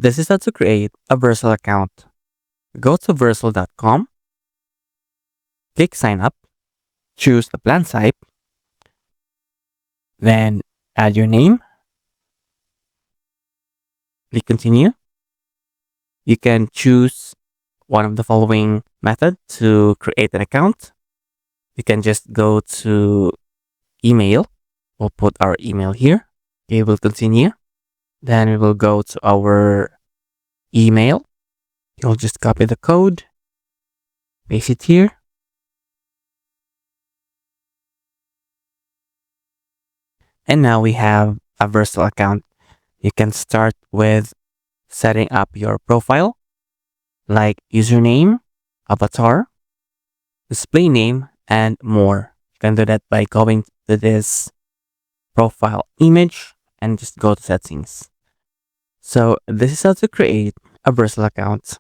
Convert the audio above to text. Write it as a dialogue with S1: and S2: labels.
S1: This is how to create a Vercel account. Go to vercel.com, click sign up, choose the plan type, then add your name, click continue. You can choose one of the following method to create an account. You can just go to email. We'll put our email here. Okay, we'll continue. Then we will go to our email. You'll just copy the code, paste it here. And now we have a Vercel account. You can start with setting up your profile, like username, avatar, display name, and more. You can do that by going to this profile image and just go to settings. So this is how to create a Vercel account.